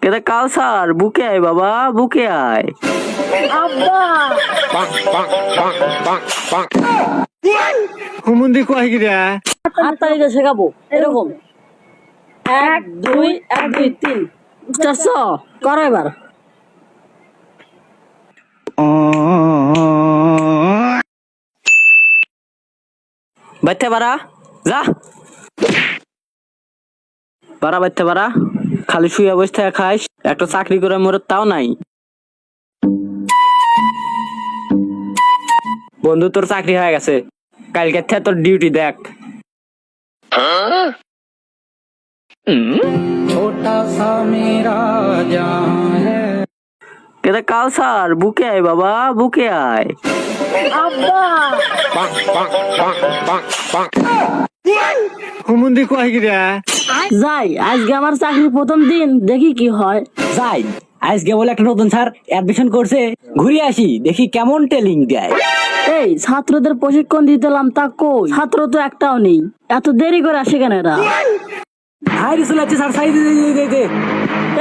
এটা কাউসার, বুকে আয় বাবা, বুকে আয়। হুমুন্দি কয় গিরা হাত তালিকা শেখাবো এরকম 1 2 1 2 3 400 করো এবার। বাইতে পারা যা পারা, বাইতে পারা। খালি শুয়ে বসে থেকে খাইস, একটা চাকরি করে মোর তাও নাই। বন্ধু তোর চাকরি হয়ে গেছে, কালকে থেকে তোর ডিউটি দেখ। ছোটা সা মেরা জান এটা কাউসার, বুকে আয় বাবা, বুকে আয়। হুমুন্দি কয় গিরা যাই, আজকে আমার চাকরির প্রথম দিন, দেখি কি হয়। যাই, আজকে বলে একটা নতুন স্যার অ্যাডমিশন করছে, ঘুরে আসি দেখি কেমন ট্রেনিং দেয়। এই ছাত্রদের প্রশিক্ষণ দিতেলাম, তা কই ছাত্র তো একটাও নেই, এত দেরি করে আসে কেন এরা? হাই চলে যাচ্ছে স্যার, সাইড দে।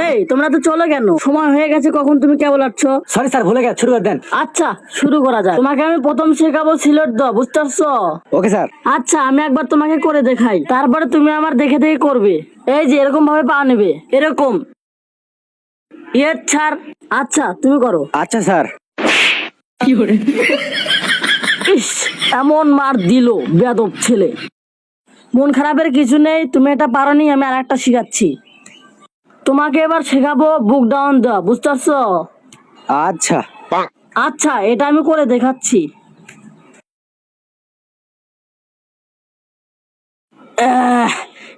এই তোমরা তো চলে কেন? সময় হয়ে গেছে, কখন তুমি কেবল আসছো? সরি স্যার, ভুলে গেছে, শুরু করে দেন। আচ্ছা শুরু করা যায়। তোমাকে আমি প্রথম শেখাবো সিলেট দাও, বুঝতে পারছো? Okay sir. আচ্ছা আমি একবার তোমাকে করে দেখাই, তারপরে তুমি আমার দেখে দেখে করবে। এই যে এরকম ভাবে পা নেবে, এরকম। ছাড়। আচ্ছা তুমি করো। আচ্ছা স্যার। ইস, এমন মার দিল বেয়াদব ছেলে। মন খারাপের কিছু নেই, তুমি এটা পারোনি, আমি আর একটা শিখাচ্ছি। তোমাকে এবার শেখাবো বুক ডাউন দেওয়া, বুঝতে পারছো? আচ্ছা। আচ্ছা এটা আমি করে দেখাচ্ছি।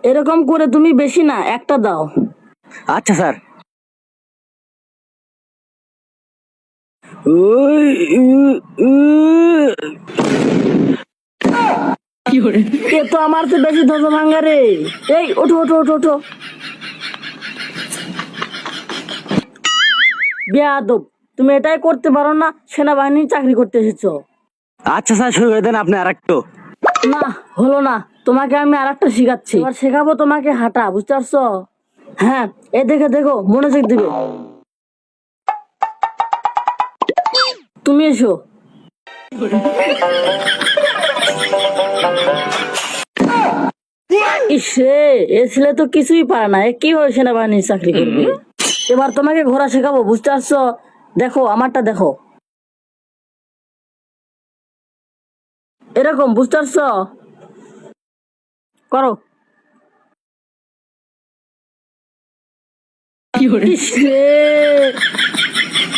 এরকম করে তুমি বেশি না, একটা দাও। আচ্ছা স্যার। এ তো আমার তো বেশি ধস ভাঙ্গা রে। এই ওঠো ওঠো ওঠো ওঠো। বেয়াদব, তুমি এটাই করতে পারো না? সেনাবাহিনী চাকরি করতে এসেছো? আচ্ছা স্যার, শুরু করে দেন আপনি আর একটু। না হলো না, তোমাকে আমি আর একটা শিখাচ্ছি। এবার শেখাবো তোমাকে হাঁটা, বুঝতে পারছো? হ্যাঁ, এই দেখে দেখো, মনোযোগ দিবে। তুমি এসো। ইসে, এ ছেলে তো কিছুই পারে না, এ কিভাবে সেনাবাহিনীর চাকরি করবে? এবার তোমাকে ঘোড়া শেখাবো, বুঝতে পারছো? দেখো আমারটা দেখো, এরকম, বুঝতে পারছো? করো। ইসে,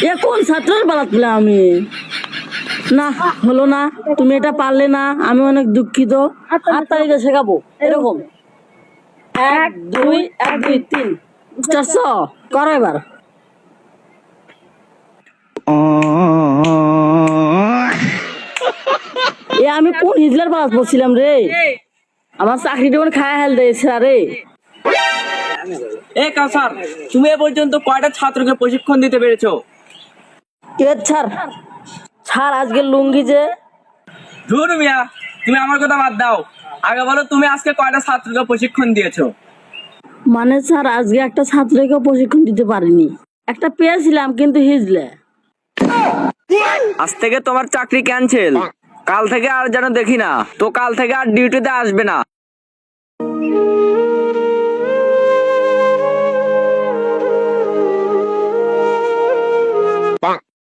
এ কোন ছাত্রের বালাত পেলাম আমি? না হলো না, তুমি এটা পারলে না, আমি অনেক দুঃখিত। হাত তালিকা শেখাবো এরকম 1 2 1 2 3 400 করো এবার। এ আমি কোন হিজলার বাস বলছিলাম রে? আমার চাকরিটা কোন খায়া হেল দিয়েছে রে। এ কাউসার, তুমি এ পর্যন্ত কয়টা ছাত্রকে প্রশিক্ষণ দিতে পেরেছো? ছাড় ছাড়, আজকে লুঙ্গি যে। ধুর মিয়া, তুমি আমার কথা বাদ দাও, আগে বলো তুমি আজকে কয়টা ছাত্রকে প্রশিক্ষণ দিয়েছো? মানে স্যার, আজকে একটা ছাত্রকে প্রশিক্ষণ দিতে পারিনি, একটা পেয়েছিলাম কিন্তু হিজলে। আজ থেকে তোমার চাকরি ক্যান্সেল, কাল থেকে আর যেন দেখি না তো, কাল থেকে আর ডিউটিতে আসবে না।